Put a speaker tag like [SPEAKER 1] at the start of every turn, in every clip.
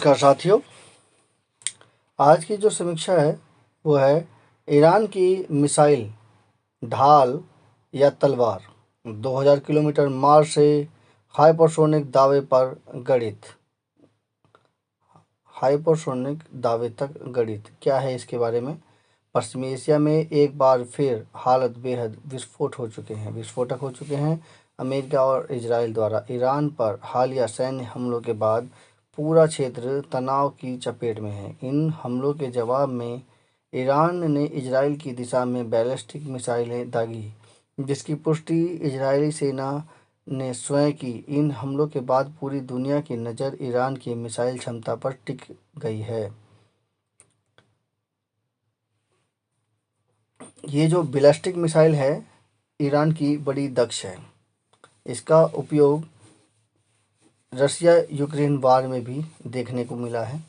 [SPEAKER 1] नमस्कार साथियों। आज की जो समीक्षा है वो है ईरान की मिसाइल ढाल या तलवार 2000 किलोमीटर मार से हाइपरसोनिक दावे पर गणित। हाइपरसोनिक दावे तक गणित क्या है इसके बारे में। पश्चिमी एशिया में एक बार फिर हालत बेहद विस्फोटक हो चुके हैं। अमेरिका और इजराइल द्वारा ईरान पर हालिया सैन्य हमलों के बाद पूरा क्षेत्र तनाव की चपेट में है। इन हमलों के जवाब में ईरान ने इजराइल की दिशा में बैलिस्टिक मिसाइलें दागी, जिसकी पुष्टि इजरायली सेना ने स्वयं की। इन हमलों के बाद पूरी दुनिया की नज़र ईरान की मिसाइल क्षमता पर टिक गई है। ये जो बैलिस्टिक मिसाइल है ईरान की बड़ी दक्ष है। इसका उपयोग रशिया यूक्रेन वार में भी देखने को मिला है।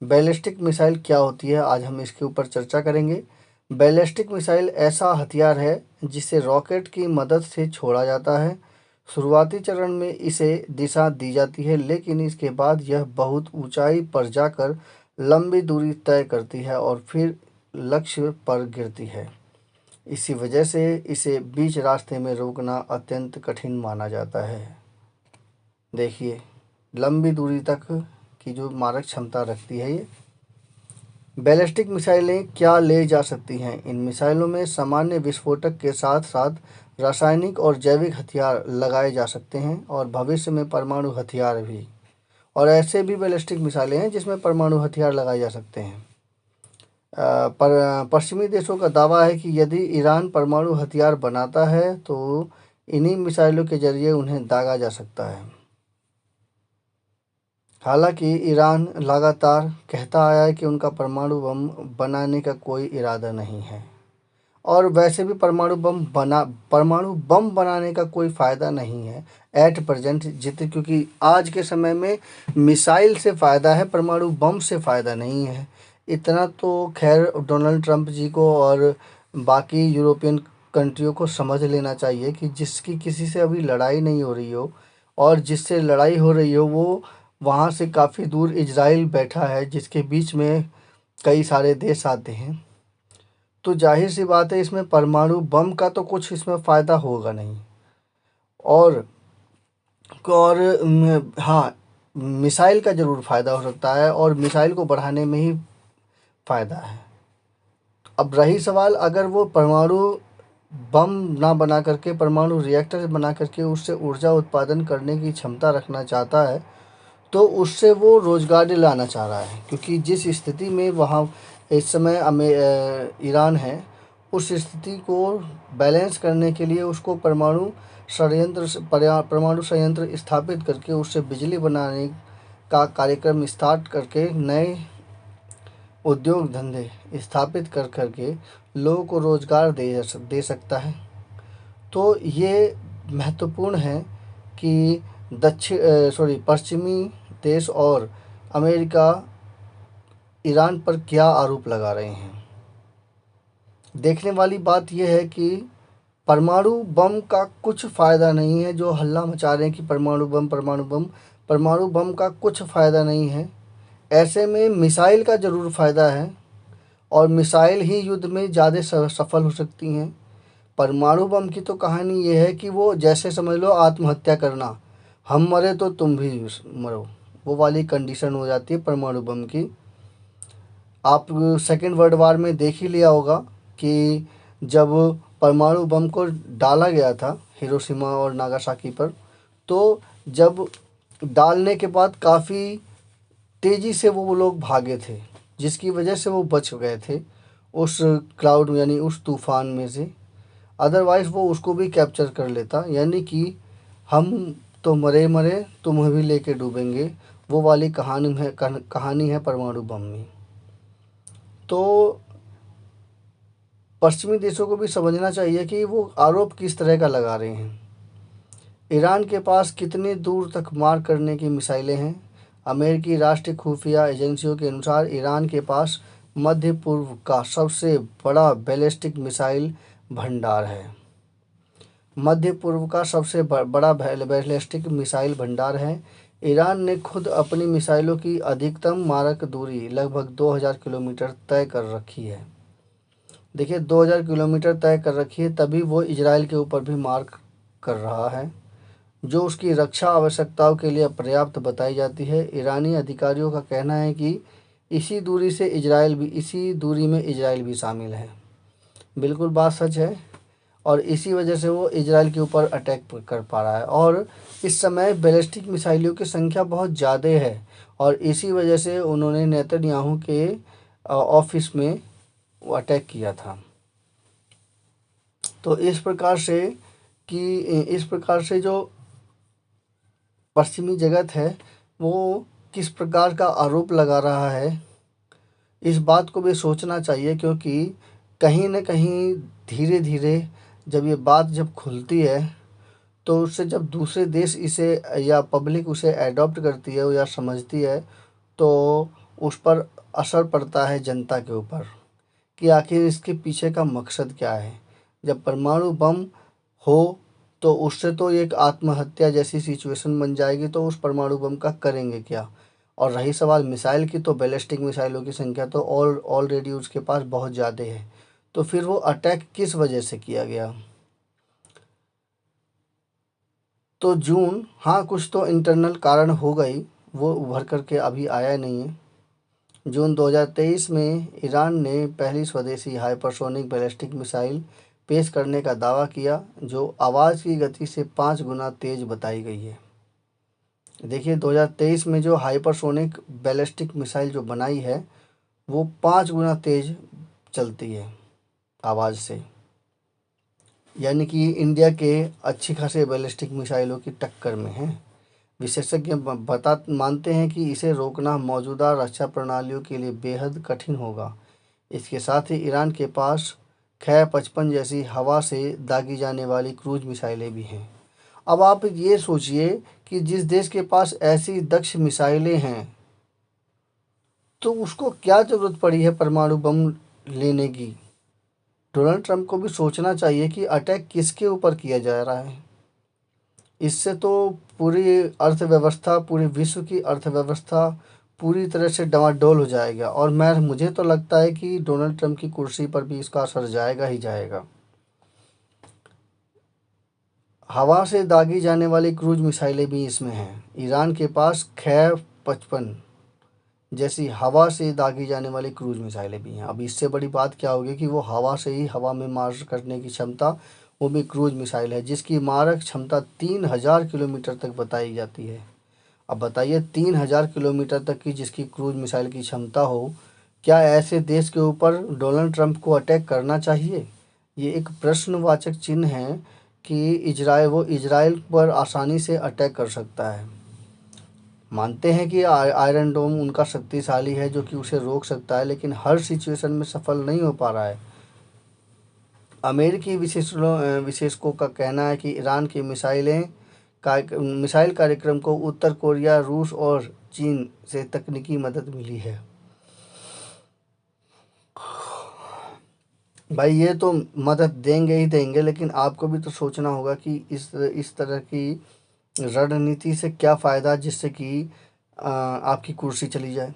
[SPEAKER 1] बैलिस्टिक मिसाइल क्या होती है, आज हम इसके ऊपर चर्चा करेंगे। बैलिस्टिक मिसाइल ऐसा हथियार है जिसे रॉकेट की मदद से छोड़ा जाता है। शुरुआती चरण में इसे दिशा दी जाती है, लेकिन इसके बाद यह बहुत ऊंचाई पर जाकर लंबी दूरी तय करती है और फिर लक्ष्य पर गिरती है। इसी वजह से इसे बीच रास्ते में रोकना अत्यंत कठिन माना जाता है। देखिए, लंबी दूरी तक की जो मारक क्षमता रखती है ये बैलिस्टिक मिसाइलें क्या ले जा सकती हैं। इन मिसाइलों में सामान्य विस्फोटक के साथ साथ रासायनिक और जैविक हथियार लगाए जा सकते हैं और भविष्य में परमाणु हथियार भी। और ऐसे भी बैलिस्टिक मिसाइलें हैं जिसमें परमाणु हथियार लगाए जा सकते हैं। पर पश्चिमी देशों का दावा है कि यदि ईरान परमाणु हथियार बनाता है तो इन्हीं मिसाइलों के जरिए उन्हें दागा जा सकता है। हालांकि ईरान लगातार कहता आया है कि उनका परमाणु बम बनाने का कोई इरादा नहीं है, और वैसे भी परमाणु बम बनाने का कोई फ़ायदा नहीं है एट प्रेजेंट क्योंकि आज के समय में मिसाइल से फ़ायदा है, परमाणु बम से फ़ायदा नहीं है। इतना तो खैर डोनाल्ड ट्रंप जी को और बाकी यूरोपियन कंट्रियों को समझ लेना चाहिए कि जिसकी किसी से अभी लड़ाई नहीं हो रही हो और जिससे लड़ाई हो रही हो वो वहाँ से काफ़ी दूर इजराइल बैठा है, जिसके बीच में कई सारे देश आते हैं। तो जाहिर सी बात है इसमें परमाणु बम का तो कुछ इसमें फ़ायदा होगा नहीं। और हाँ, मिसाइल का ज़रूर फ़ायदा हो सकता है और मिसाइल को बढ़ाने में ही फ़ायदा है। अब रही सवाल, अगर वो परमाणु बम ना बना करके परमाणु रिएक्टर बना करके उससे ऊर्जा उत्पादन करने की क्षमता रखना चाहता है तो उससे वो रोज़गार दिलाना चाह रहा है, क्योंकि जिस स्थिति में वहाँ इस समय ईरान है, उस स्थिति को बैलेंस करने के लिए उसको परमाणु संयंत्र स्थापित करके उससे बिजली बनाने का कार्यक्रम स्टार्ट करके नए उद्योग धंधे स्थापित कर करके लोगों को रोज़गार दे सकता है। तो ये महत्वपूर्ण है कि पश्चिमी देश और अमेरिका ईरान पर क्या आरोप लगा रहे हैं। देखने वाली बात यह है कि परमाणु बम का कुछ फ़ायदा नहीं है। जो हल्ला मचा रहे हैं कि परमाणु बम का कुछ फ़ायदा नहीं है। ऐसे में मिसाइल का ज़रूर फ़ायदा है और मिसाइल ही युद्ध में ज़्यादा सफल हो सकती हैं। परमाणु बम की तो कहानी ये है कि वो जैसे समझ लो आत्महत्या करना, हम मरे तो तुम भी मरो, वो वाली कंडीशन हो जाती है परमाणु बम की। आप सेकेंड वर्ल्ड वार में देख ही लिया होगा कि जब परमाणु बम को डाला गया था हिरोशिमा और नागासाकी पर, तो जब डालने के बाद काफ़ी तेज़ी से वो लोग भागे थे, जिसकी वजह से वो बच गए थे उस क्लाउड यानी उस तूफ़ान में से। अदरवाइज़ वो उसको भी कैप्चर कर लेता, यानी कि हम तो मरे तुम्हें भी लेके डूबेंगे, वो वाली कहानी है परमाणु बम में। तो पश्चिमी देशों को भी समझना चाहिए कि वो आरोप किस तरह का लगा रहे हैं। ईरान के पास कितनी दूर तक मार करने की मिसाइलें हैं। अमेरिकी राष्ट्रीय खुफिया एजेंसियों के अनुसार ईरान के पास मध्य पूर्व का सबसे बड़ा बैलिस्टिक मिसाइल भंडार है। मध्य पूर्व का सबसे बड़ा बैलिस्टिक मिसाइल भंडार है। ईरान ने खुद अपनी मिसाइलों की अधिकतम मारक दूरी लगभग 2000 किलोमीटर तय कर रखी है। देखिए 2000 किलोमीटर तय कर रखी है, तभी वो इजराइल के ऊपर भी मार कर रहा है, जो उसकी रक्षा आवश्यकताओं के लिए पर्याप्त बताई जाती है। ईरानी अधिकारियों का कहना है कि इसी दूरी में इजराइल भी शामिल है। बिल्कुल बात सच है, और इसी वजह से वो इजराइल के ऊपर अटैक कर पा रहा है। और इस समय बैलिस्टिक मिसाइलों की संख्या बहुत ज़्यादा है, और इसी वजह से उन्होंने नेतन्याहू के ऑफिस में वो अटैक किया था। तो इस प्रकार से जो पश्चिमी जगत है वो किस प्रकार का आरोप लगा रहा है, इस बात को भी सोचना चाहिए, क्योंकि कहीं न कहीं धीरे धीरे जब खुलती है, तो उससे जब दूसरे देश इसे या पब्लिक उसे एडॉप्ट करती है या समझती है, तो उस पर असर पड़ता है जनता के ऊपर कि आखिर इसके पीछे का मकसद क्या है। जब परमाणु बम हो तो उससे तो एक आत्महत्या जैसी सिचुएशन बन जाएगी, तो उस परमाणु बम का करेंगे क्या। और रही सवाल मिसाइल की, तो बैलिस्टिक मिसाइलों की संख्या तो ऑलरेडी उसके पास बहुत ज़्यादा है, तो फिर वो अटैक किस वजह से किया गया। तो हाँ, कुछ तो इंटरनल कारण हो गई, वो उभर कर के अभी आया नहीं है। जून 2023 में ईरान ने पहली स्वदेशी हाइपरसोनिक बैलिस्टिक मिसाइल पेश करने का दावा किया, जो आवाज़ की गति से 5 गुना तेज़ बताई गई है। देखिए 2023 में जो हाइपरसोनिक बैलिस्टिक मिसाइल जो बनाई है, वो 5 गुना तेज़ चलती है आवाज़ से, यानी कि इंडिया के अच्छी खासे बैलिस्टिक मिसाइलों की टक्कर में है। विशेषज्ञ मानते हैं कि इसे रोकना मौजूदा रक्षा प्रणालियों के लिए बेहद कठिन होगा। इसके साथ ही ईरान के पास ख 55 जैसी हवा से दागी जाने वाली क्रूज मिसाइलें भी हैं। अब आप ये सोचिए कि जिस देश के पास ऐसी दक्ष मिसाइलें हैं, तो उसको क्या ज़रूरत पड़ी है परमाणु बम लेने की। डोनाल्ड ट्रंप को भी सोचना चाहिए कि अटैक किसके ऊपर किया जा रहा है। इससे तो पूरे विश्व की अर्थव्यवस्था पूरी तरह से डमाडोल हो जाएगा, और मुझे तो लगता है कि डोनाल्ड ट्रंप की कुर्सी पर भी इसका असर जाएगा ही जाएगा। हवा से दागी जाने वाली क्रूज मिसाइलें भी इसमें हैं। ईरान के पास ख 55 जैसी हवा से दागी जाने वाली क्रूज मिसाइलें भी हैं। अब इससे बड़ी बात क्या होगी कि वो हवा में मार करने की क्षमता, वो भी क्रूज मिसाइल है, जिसकी मारक क्षमता 3000 किलोमीटर तक बताई जाती है। अब बताइए 3000 किलोमीटर तक की जिसकी क्रूज मिसाइल की क्षमता हो, क्या ऐसे देश के ऊपर डोनाल्ड ट्रंप को अटैक करना चाहिए। ये एक प्रश्नवाचक चिन्ह है कि इजराइल पर आसानी से अटैक कर सकता है। मानते हैं कि आयरन डोम उनका शक्तिशाली है जो कि उसे रोक सकता है, लेकिन हर सिचुएशन में सफल नहीं हो पा रहा है। अमेरिकी विशेषज्ञों का कहना है कि ईरान की मिसाइल कार्यक्रम को उत्तर कोरिया, रूस और चीन से तकनीकी मदद मिली है। भाई ये तो मदद देंगे ही देंगे, लेकिन आपको भी तो सोचना होगा कि इस तरह की रणनीति से क्या फ़ायदा, जिससे कि आपकी कुर्सी चली जाए।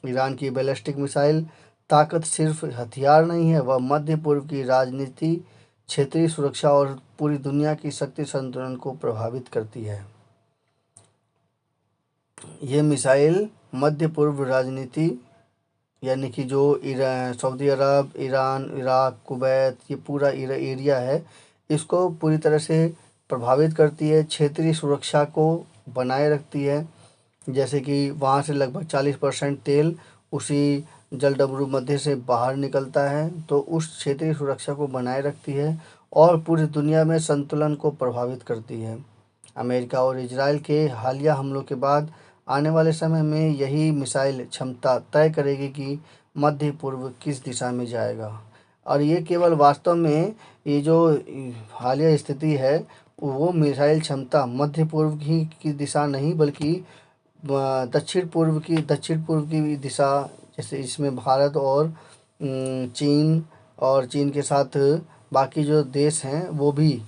[SPEAKER 1] ईरान की बैलिस्टिक मिसाइल ताकत सिर्फ हथियार नहीं है, वह मध्य पूर्व की राजनीति, क्षेत्रीय सुरक्षा और पूरी दुनिया की शक्ति संतुलन को प्रभावित करती है। ये मिसाइल मध्य पूर्व राजनीति, यानी कि जो सऊदी अरब, ईरान, इराक, कुवैत, ये पूरा एरिया है, इसको पूरी तरह से प्रभावित करती है। क्षेत्रीय सुरक्षा को बनाए रखती है, जैसे कि वहाँ से लगभग 40% तेल उसी जलडमरू मध्य से बाहर निकलता है, तो उस क्षेत्रीय सुरक्षा को बनाए रखती है और पूरी दुनिया में संतुलन को प्रभावित करती है। अमेरिका और इजराइल के हालिया हमलों के बाद आने वाले समय में यही मिसाइल क्षमता तय करेगी कि मध्य पूर्व किस दिशा में जाएगा। और ये केवल वास्तव में ये जो हालिया स्थिति है, वो मिसाइल क्षमता मध्य पूर्व की दिशा नहीं, बल्कि दक्षिण पूर्व की दिशा, जैसे इसमें भारत और चीन के साथ बाकी जो देश हैं वो भी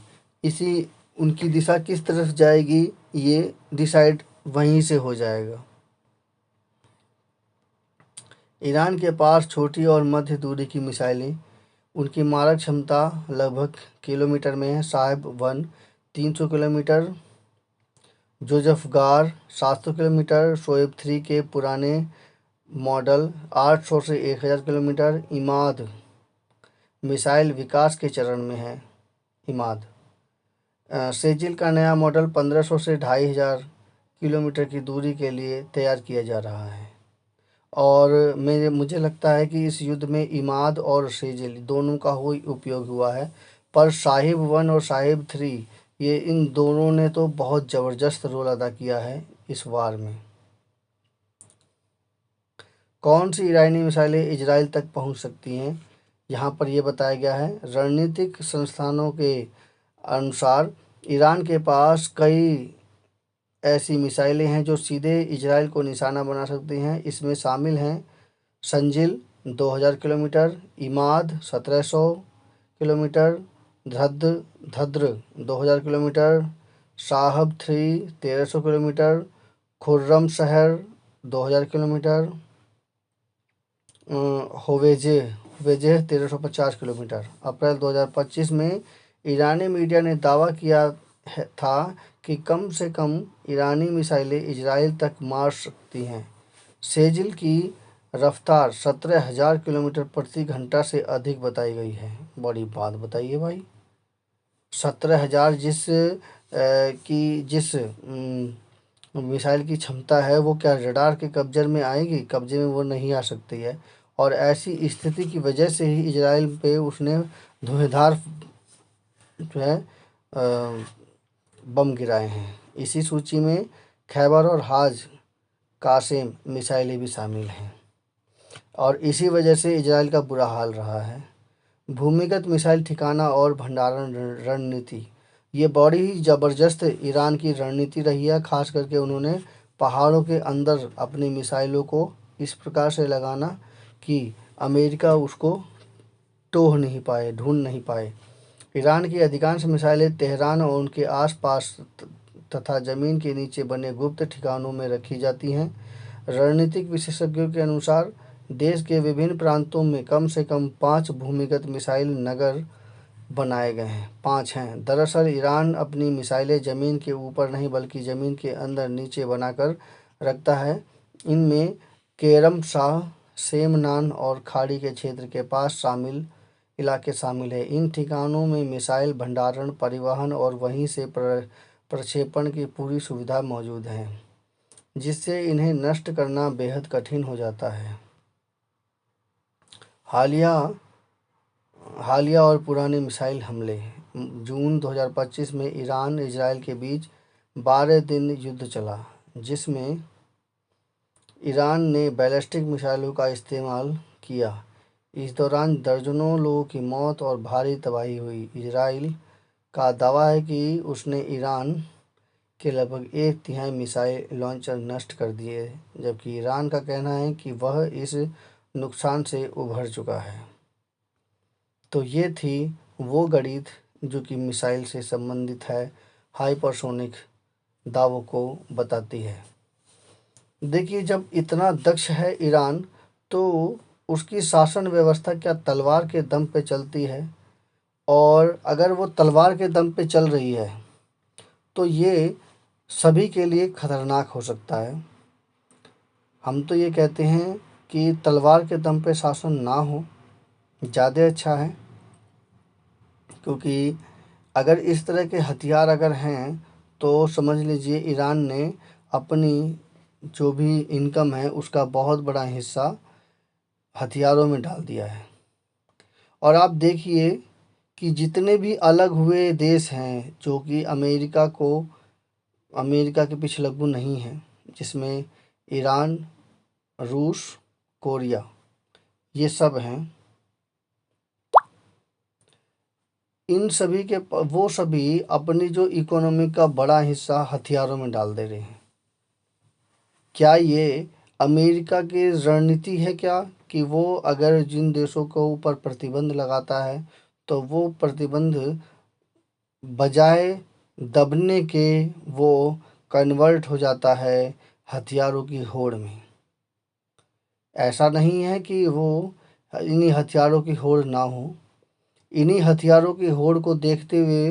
[SPEAKER 1] उनकी दिशा किस तरफ जाएगी, ये डिसाइड वहीं से हो जाएगा। ईरान के पास छोटी और मध्य दूरी की मिसाइलें, उनकी मारक क्षमता लगभग किलोमीटर में है। साहिब 1 300 किलोमीटर, जोजफगार 700 किलोमीटर, शोएब 3 के पुराने मॉडल 800 से 1000 किलोमीटर। इमाद मिसाइल विकास के चरण में है। इमाद सेजिल का नया मॉडल 1500 से 2500 किलोमीटर की दूरी के लिए तैयार किया जा रहा है। और मुझे लगता है कि इस युद्ध में इमाद और सेजिल दोनों का ही उपयोग हुआ है, पर साहिब 1 और साहिब 3 ये इन दोनों ने तो बहुत ज़बरदस्त रोल अदा किया है इस वार में। कौन सी ईरानी मिसाइलें इजराइल तक पहुंच सकती हैं? यहाँ पर यह बताया गया है। रणनीतिक संस्थानों के अनुसार ईरान के पास कई ऐसी मिसाइलें हैं जो सीधे इजराइल को निशाना बना सकती हैं। इसमें शामिल हैं संजिल 2000 किलोमीटर, इमाद 1700 किलोमीटर, धद्र 2000 किलोमीटर, साहब 3 1300 किलोमीटर, खुर्रम शहर 2000 किलोमीटर, होवेजे 1350 किलोमीटर। अप्रैल 2025 में ईरानी मीडिया ने दावा किया था कि कम से कम ईरानी मिसाइलें इजराइल तक मार सकती हैं। सेजिल की रफ्तार 17,000 किलोमीटर प्रति घंटा से अधिक बताई गई है। बड़ी बात बताइए भाई, 17,000 जिस मिसाइल की क्षमता है वो क्या रडार के कब्जे में आएगी? कब्जे में वो नहीं आ सकती है। और ऐसी स्थिति की वजह से ही इजराइल पे उसने धुएंधार जो है बम गिराए हैं। इसी सूची में खैबर और हाज कासिम मिसाइलें भी शामिल हैं और इसी वजह से इजराइल का बुरा हाल रहा है। भूमिगत मिसाइल ठिकाना और भंडारण रणनीति, ये बड़ी ही ज़बरदस्त ईरान की रणनीति रही है। खास करके उन्होंने पहाड़ों के अंदर अपनी मिसाइलों को इस प्रकार से लगाना कि अमेरिका उसको ढूंढ नहीं पाए। ईरान की अधिकांश मिसाइलें तेहरान और उनके आसपास तथा ज़मीन के नीचे बने गुप्त ठिकानों में रखी जाती हैं। रणनीतिक विशेषज्ञों के अनुसार देश के विभिन्न प्रांतों में कम से कम 5 भूमिगत मिसाइल नगर बनाए गए हैं। 5 हैं। दरअसल ईरान अपनी मिसाइलें ज़मीन के ऊपर नहीं बल्कि ज़मीन के अंदर नीचे बनाकर रखता है। इनमें केरम शाह, शेमनान और खाड़ी के क्षेत्र के पास इलाके शामिल है। इन ठिकानों में मिसाइल भंडारण, परिवहन और वहीं से प्रक्षेपण की पूरी सुविधा मौजूद है, जिससे इन्हें नष्ट करना बेहद कठिन हो जाता है। हालिया और पुराने मिसाइल हमले। जून 2025 में ईरान इजराइल के बीच 12 दिन युद्ध चला, जिसमें ईरान ने बैलिस्टिक मिसाइलों का इस्तेमाल किया। इस दौरान दर्जनों लोगों की मौत और भारी तबाही हुई। इजराइल का दावा है कि उसने ईरान के लगभग 1/3 मिसाइल लॉन्चर नष्ट कर दिए, जबकि ईरान का कहना है कि वह इस नुकसान से उभर चुका है। तो ये थी वो गणित जो कि मिसाइल से संबंधित है, हाइपरसोनिक दावों को बताती है। देखिए, जब इतना दक्ष है ईरान, तो उसकी शासन व्यवस्था क्या तलवार के दम पे चलती है? और अगर वो तलवार के दम पे चल रही है तो ये सभी के लिए खतरनाक हो सकता है। हम तो ये कहते हैं कि तलवार के दम पे शासन ना हो, ज़्यादा अच्छा है, क्योंकि अगर इस तरह के हथियार अगर हैं तो समझ लीजिए ईरान ने अपनी जो भी इनकम है उसका बहुत बड़ा हिस्सा हथियारों में डाल दिया है। और आप देखिए कि जितने भी अलग हुए देश हैं जो कि अमेरिका के पीछे लगू नहीं हैं, जिसमें ईरान, रूस, कोरिया, ये सब हैं, इन सभी के वो सभी अपनी जो इकोनॉमी का बड़ा हिस्सा हथियारों में डाल दे रहे हैं। क्या ये अमेरिका की रणनीति है क्या कि वो अगर जिन देशों को ऊपर प्रतिबंध लगाता है तो वो प्रतिबंध बजाय दबने के वो कन्वर्ट हो जाता है हथियारों की होड़ में। ऐसा नहीं है कि वो इन्हीं हथियारों की होड़ ना हो। इन्हीं हथियारों की होड़ को देखते हुए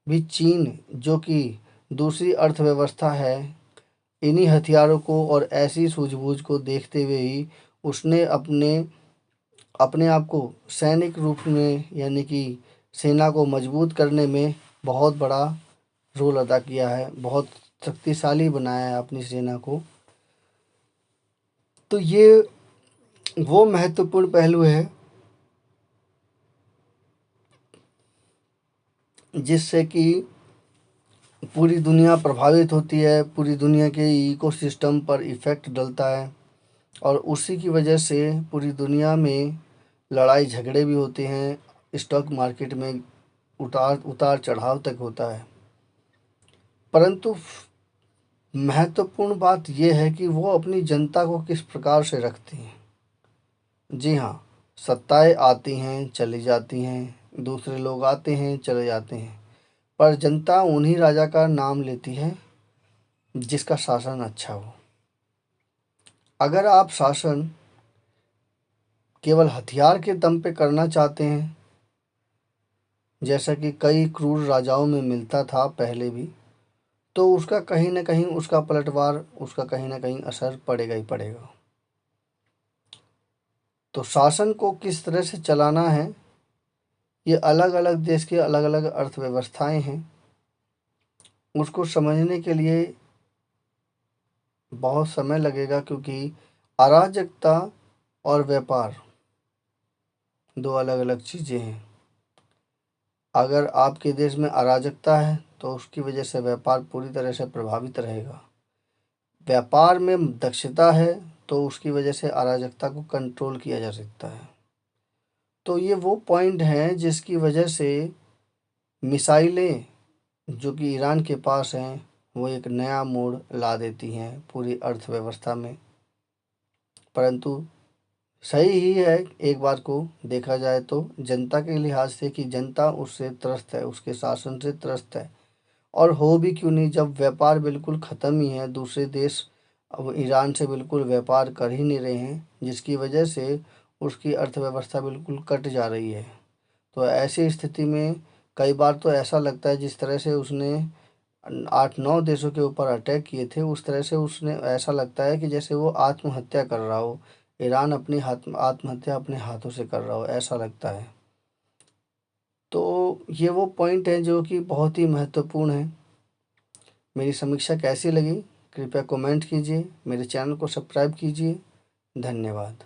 [SPEAKER 1] भी चीन, जो कि दूसरी अर्थव्यवस्था है, इन्हीं हथियारों को और ऐसी सूझबूझ को देखते हुए ही उसने अपने अपने आप को सैनिक रूप में, यानी कि सेना को मजबूत करने में बहुत बड़ा रोल अदा किया है, बहुत शक्तिशाली बनाया है अपनी सेना को। तो ये वो महत्वपूर्ण पहलू है जिससे कि पूरी दुनिया प्रभावित होती है, पूरी दुनिया के इकोसिस्टम पर इफ़ेक्ट डलता है, और उसी की वजह से पूरी दुनिया में लड़ाई झगड़े भी होते हैं, स्टॉक मार्केट में उतार उतार चढ़ाव तक होता है। परंतु महत्वपूर्ण बात यह है कि वो अपनी जनता को किस प्रकार से रखती हैं। जी हाँ, सत्ताएं आती हैं चली जाती हैं, दूसरे लोग आते हैं चले जाते हैं, पर जनता उन्हीं राजा का नाम लेती है जिसका शासन अच्छा हो। अगर आप शासन केवल हथियार के दम पे करना चाहते हैं, जैसा कि कई क्रूर राजाओं में मिलता था पहले भी, तो उसका कहीं न कहीं उसका पलटवार, उसका कहीं न कहीं असर पड़ेगा ही पड़ेगा। तो शासन को किस तरह से चलाना है, ये अलग-अलग देश की अलग-अलग अर्थव्यवस्थाएं हैं। उसको समझने के लिए बहुत समय लगेगा, क्योंकि अराजकता और व्यापार दो अलग-अलग चीज़ें हैं। अगर आपके देश में अराजकता है तो उसकी वजह से व्यापार पूरी तरह से प्रभावित रहेगा। व्यापार में दक्षता है तो उसकी वजह से अराजकता को कंट्रोल किया जा सकता है। तो ये वो पॉइंट हैं जिसकी वजह से मिसाइलें जो कि ईरान के पास हैं, वो एक नया मोड़ ला देती हैं पूरी अर्थव्यवस्था में। परंतु सही ही है एक बार को देखा जाए तो, जनता के लिहाज से, कि जनता उससे त्रस्त है, उसके शासन से त्रस्त है। और हो भी क्यों नहीं, जब व्यापार बिल्कुल ख़त्म ही है, दूसरे देश अब ईरान से बिल्कुल व्यापार कर ही नहीं रहे हैं, जिसकी वजह से उसकी अर्थव्यवस्था बिल्कुल कट जा रही है। तो ऐसी स्थिति में कई बार तो ऐसा लगता है, जिस तरह से उसने 8-9 देशों के ऊपर अटैक किए थे, उस तरह से उसने, ऐसा लगता है कि जैसे वो आत्महत्या कर रहा हो, ईरान अपनी आत्महत्या अपने हाथों से कर रहा हो, ऐसा लगता है। तो ये वो पॉइंट है जो कि बहुत ही महत्वपूर्ण है। मेरी समीक्षा कैसी लगी कृपया कमेंट कीजिए, मेरे चैनल को सब्सक्राइब कीजिए। धन्यवाद।